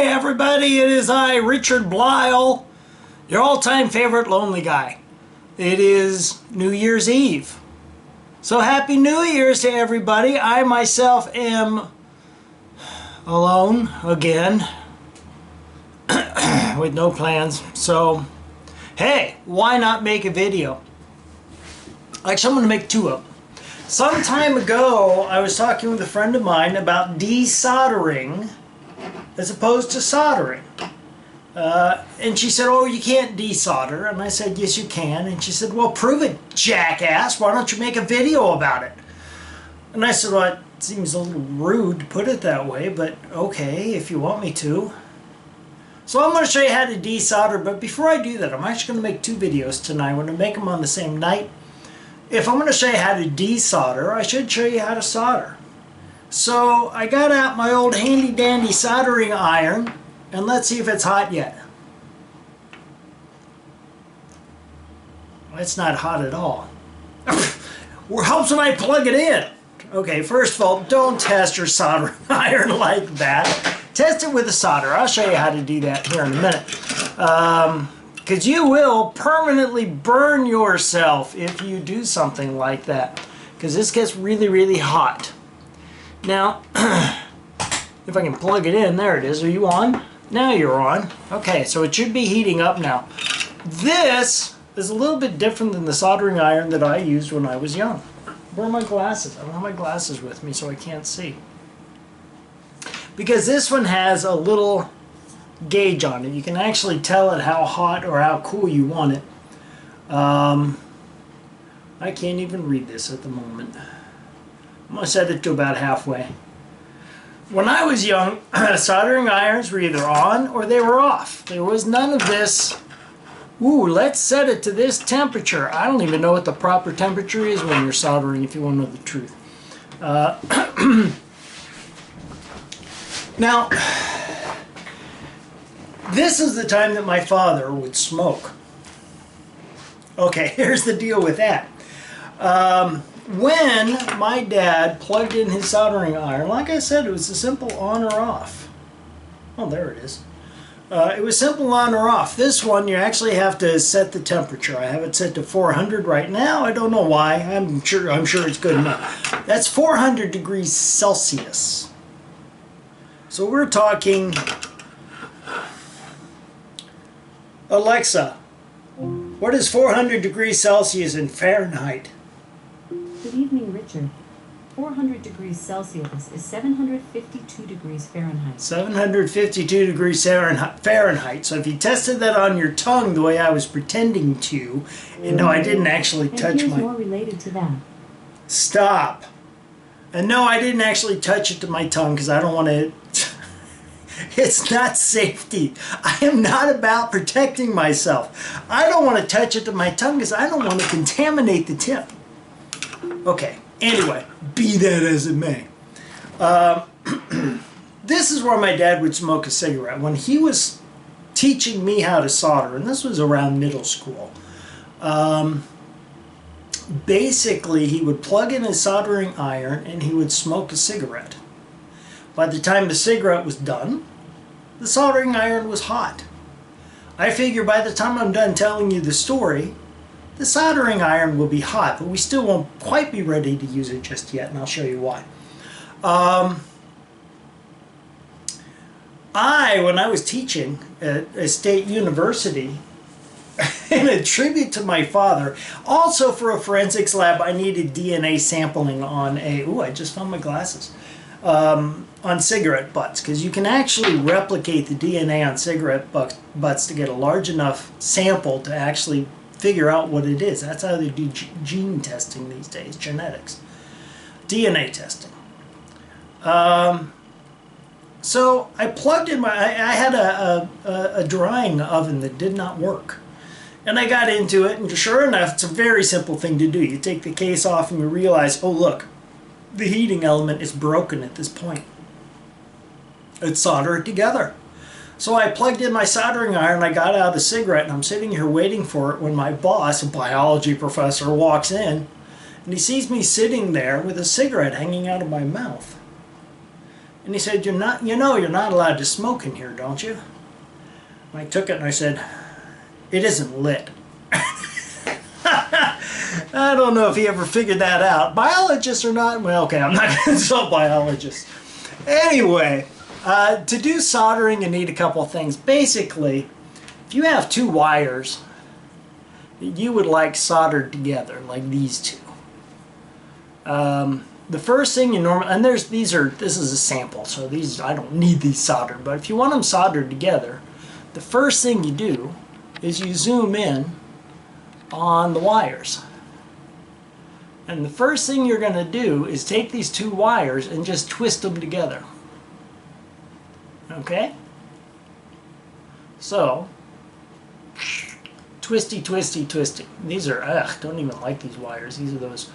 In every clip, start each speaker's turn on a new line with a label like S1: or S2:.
S1: Hey everybody, it is I, Richard Blyle, your all-time favorite lonely guy. It is New Year's Eve. So happy New Year's to everybody. I myself am alone again with no plans. So, hey, why not make a video? Actually, I'm going to make two of them. Some time ago, I was talking with a friend of mine about desoldering as opposed to soldering. And she said, oh, you can't desolder. And I said, yes, you can. And she said, well, prove it, jackass. Why don't you make a video about it? And I said, well, it seems a little rude to put it that way, but okay, if you want me to. So I'm going to show you how to desolder, but before I do that, I'm actually going to make two videos tonight. I'm going to make them on the same night. If I'm going to show you how to desolder, I should show you how to solder. So I got out my old handy dandy soldering iron, and let's see if it's hot yet. It's not hot at all. It helps when I plug it in. Okay, first of all, don't test your soldering iron like that. Test it with a solder. I'll show you how to do that here in a minute. Because you will permanently burn yourself if you do something like that. Because this gets really, really hot. Now, if I can plug it in, there it is. Are you on? Now you're on. Okay, so it should be heating up now. This is a little bit different than the soldering iron that I used when I was young. Where are my glasses? I don't have my glasses with me, so I can't see. Because this one has a little gauge on it. You can actually tell it how hot or how cool you want it. I can't even read this at the moment. I'm going to set it to about halfway. When I was young, soldering irons were either on or they were off. There was none of this, ooh, let's set it to this temperature. I don't even know what the proper temperature is when you're soldering, if you want to know the truth. Now, this is the time that my father would smoke. Okay, here's the deal with that. When my dad plugged in his soldering iron, like I said, it was a simple on or off. Oh, there it is. It was simple on or off. This one, you actually have to set the temperature. I have it set to 400 right now. I don't know why. I'm sure it's good enough. That's 400 degrees Celsius. So we're talking, Alexa, what is 400 degrees Celsius in Fahrenheit?
S2: Good evening, Richard. 400 degrees Celsius is 752 degrees Fahrenheit.
S1: 752 degrees Fahrenheit. So if you tested that on your tongue the way I was pretending to, and no, I didn't actually touch my...
S2: more related to that.
S1: Stop. And no, I didn't actually touch it to my tongue because I don't want to... It's not safety. I am not about protecting myself. I don't want to touch it to my tongue because I don't want to contaminate the tip. Okay, anyway, be that as it may. This is where my dad would smoke a cigarette. When he was teaching me how to solder, and this was around middle school, basically he would plug in his soldering iron and he would smoke a cigarette. By the time the cigarette was done, the soldering iron was hot. I figure by the time I'm done telling you the story, the soldering iron will be hot, but we still won't quite be ready to use it just yet, and I'll show you why. When I was teaching at a state university, in a tribute to my father, also for a forensics lab, I needed DNA sampling on a, ooh, I just found my glasses, on cigarette butts, because you can actually replicate the DNA on cigarette butts to get a large enough sample to actually figure out what it is. That's how they do gene testing these days, genetics. DNA testing. So I plugged in I had a drying oven that did not work. And I got into it, and sure enough, it's a very simple thing to do. You take the case off and you realize, oh look, the heating element is broken at this point. Let's solder it together. So I plugged in my soldering iron, I got out the cigarette, and I'm sitting here waiting for it when my boss, a biology professor, walks in, and he sees me sitting there with a cigarette hanging out of my mouth. And he said, you're not allowed to smoke in here, don't you? And I took it and I said, it isn't lit. I don't know if he ever figured that out. Biologists or not, well, okay, I'm not going to insult biologists. Anyway, to do soldering, you need a couple of things. Basically, if you have two wires that you would like soldered together, like these two, the first thing you normally, and this is a sample, so I don't need these soldered, but if you want them soldered together, the first thing you do is you zoom in on the wires. And the first thing you're going to do is take these two wires and just twist them together. Okay? So, twisty, twisty, twisty. These are, don't even like these wires. These are those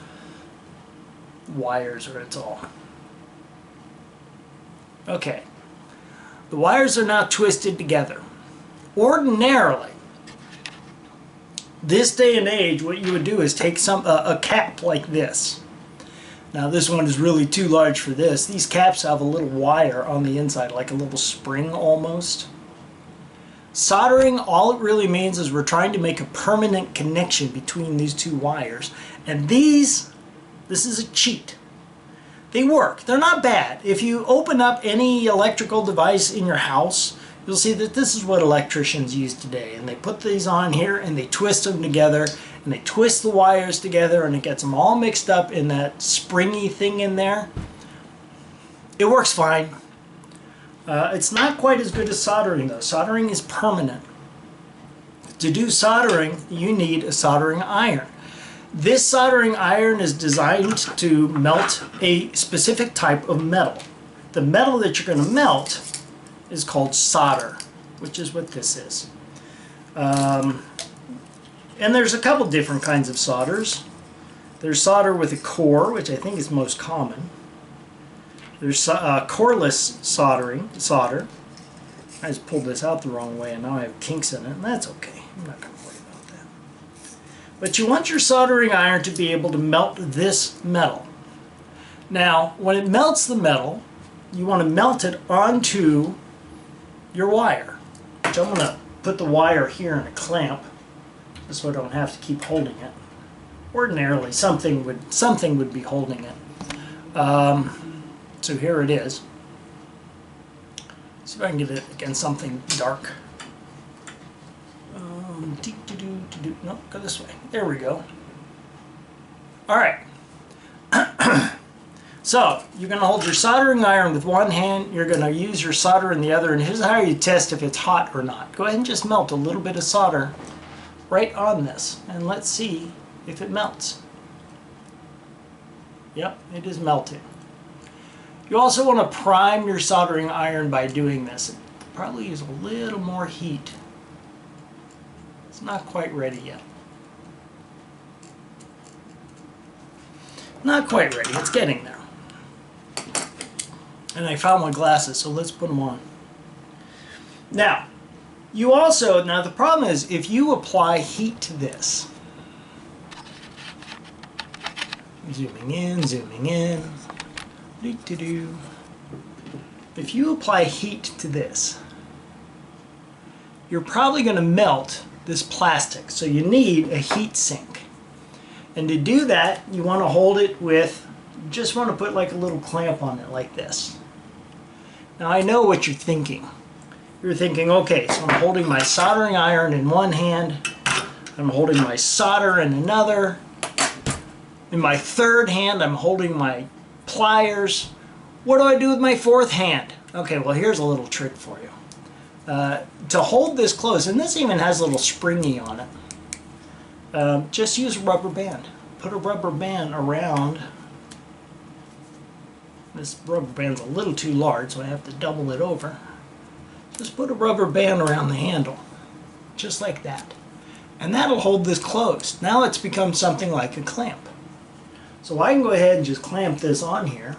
S1: wires where it's all. Okay. The wires are now twisted together. Ordinarily, this day and age, what you would do is take a cap like this. Now this one is really too large for this. These caps have a little wire on the inside, like a little spring almost. Soldering, all it really means is we're trying to make a permanent connection between these two wires. And this is a cheat. They work. They're not bad. If you open up any electrical device in your house, you'll see that this is what electricians use today. And they put these on here and they twist them together and they twist the wires together and it gets them all mixed up in that springy thing in there. It works fine. It's not quite as good as soldering though. Soldering is permanent. To do soldering, you need a soldering iron. This soldering iron is designed to melt a specific type of metal. The metal that you're going to melt is called solder, which is what this is. And there's a couple different kinds of solders. There's solder with a core, which I think is most common. There's coreless solder. I just pulled this out the wrong way and now I have kinks in it, and that's okay. I'm not going to worry about that. But you want your soldering iron to be able to melt this metal. Now, when it melts the metal, you want to melt it onto your wire. So I'm going to put the wire here in a clamp, just so I don't have to keep holding it. Ordinarily, something would be holding it. So here it is. See if I can get it against something dark. No, go this way. There we go. All right. So, you're going to hold your soldering iron with one hand, you're going to use your solder in the other, and here's how you test if it's hot or not. Go ahead and just melt a little bit of solder right on this, and let's see if it melts. Yep, it is melting. You also want to prime your soldering iron by doing this. It probably use a little more heat. It's not quite ready yet. Not quite ready, it's getting there. And I found my glasses, so let's put them on. Now, the problem is if you apply heat to this, zooming in, if you apply heat to this, you're probably going to melt this plastic, so you need a heat sink. And to do that, you want to hold it with, you just want to put like a little clamp on it like this. Now I know what you're thinking. You're thinking, okay, so I'm holding my soldering iron in one hand, I'm holding my solder in another, in my third hand I'm holding my pliers. What do I do with my fourth hand? Okay, well here's a little trick for you. To hold this close, and this even has a little springy on it, just use a rubber band. Put a rubber band around. This rubber band's a little too large, so I have to double it over. Just put a rubber band around the handle, just like that. And that'll hold this closed. Now it's become something like a clamp. So I can go ahead and just clamp this on here,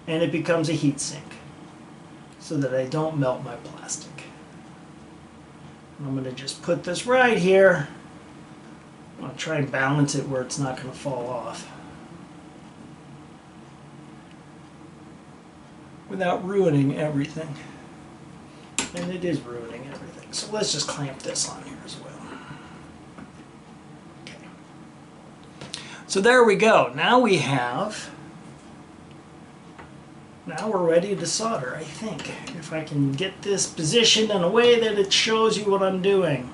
S1: and it becomes a heat sink, so that I don't melt my plastic. And I'm going to just put this right here. I'm going to try and balance it where it's not going to fall off. without ruining everything. And it is ruining everything. So let's just clamp this on here as well. Okay. So there we go. Now we're ready to solder, I think. If I can get this positioned in a way that it shows you what I'm doing.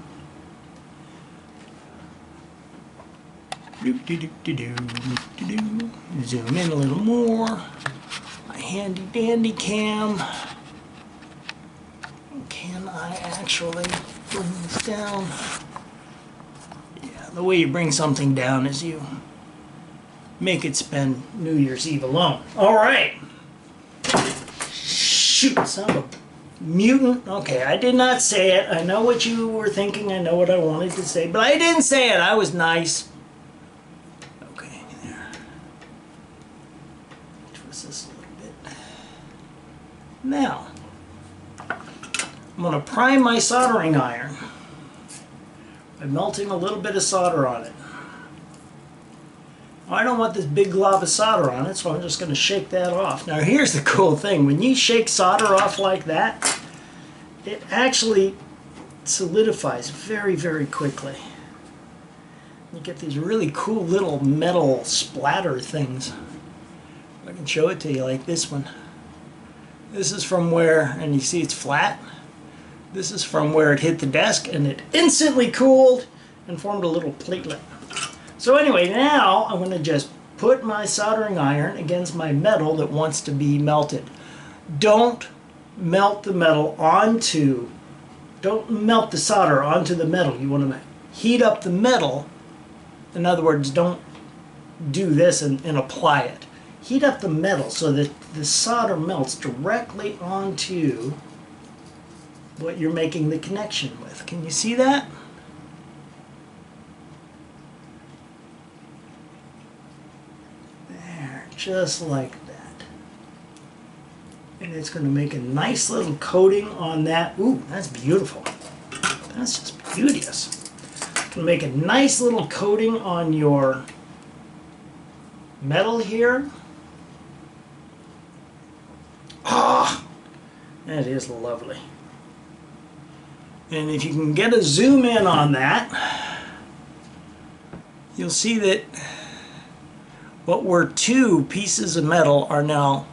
S1: Zoom in a little more. My handy dandy cam. Can I actually bring this down? Yeah, the way you bring something down is you make it spend New Year's Eve alone. All right. Shoot, son of a mutant. Okay, I did not say it. I know what you were thinking. I know what I wanted to say, but I didn't say it. I was nice. Okay, there. Twist this a little bit. Now, I'm going to prime my soldering iron by melting a little bit of solder on it. I don't want this big glob of solder on it, so I'm just going to shake that off. Now here's the cool thing. When you shake solder off like that, it actually solidifies very, very quickly. You get these really cool little metal splatter things. I can show it to you like this one. This is from where, and you see it's flat. This is from where it hit the desk and it instantly cooled and formed a little platelet. So anyway, now I'm going to just put my soldering iron against my metal that wants to be melted. Don't melt the metal onto, don't melt the solder onto the metal. You want to heat up the metal. In other words, don't do this and apply it. Heat up the metal so that the solder melts directly onto what you're making the connection with. Can you see that? There, just like that. And it's going to make a nice little coating on that. Ooh, that's beautiful. That's just beauteous. It's going to make a nice little coating on your metal here. Ah, that is lovely. And if you can get a zoom in on that, you'll see that what were two pieces of metal are now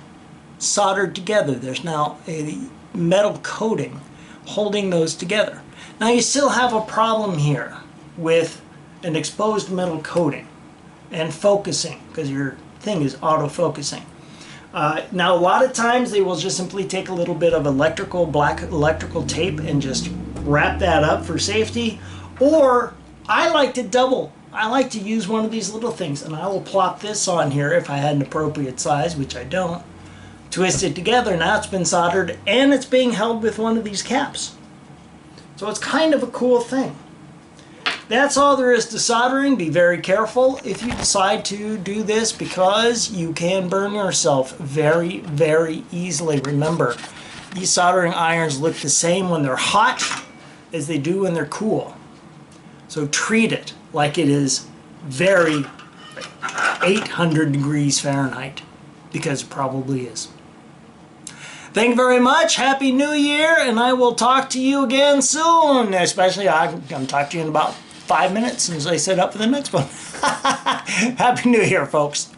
S1: soldered together. There's now a metal coating holding those together. Now you still have a problem here with an exposed metal coating and focusing, because your thing is auto-focusing. Now a lot of times they will just simply take a little bit of black electrical tape and just wrap that up for safety, or I like to double. I like to use one of these little things, and I will plop this on here if I had an appropriate size, which I don't. Twist it together. Now it's been soldered and it's being held with one of these caps. So it's kind of a cool thing. That's all there is to soldering. Be very careful if you decide to do this, because you can burn yourself very, very easily. Remember, these soldering irons look the same when they're hot as they do when they're cool. So treat it like it is very 800 degrees Fahrenheit, because it probably is. Thank you very much. Happy New Year, and I will talk to you again soon. Especially, I'm going to talk to you in about 5 minutes as I set up for the next one. Happy New Year, folks.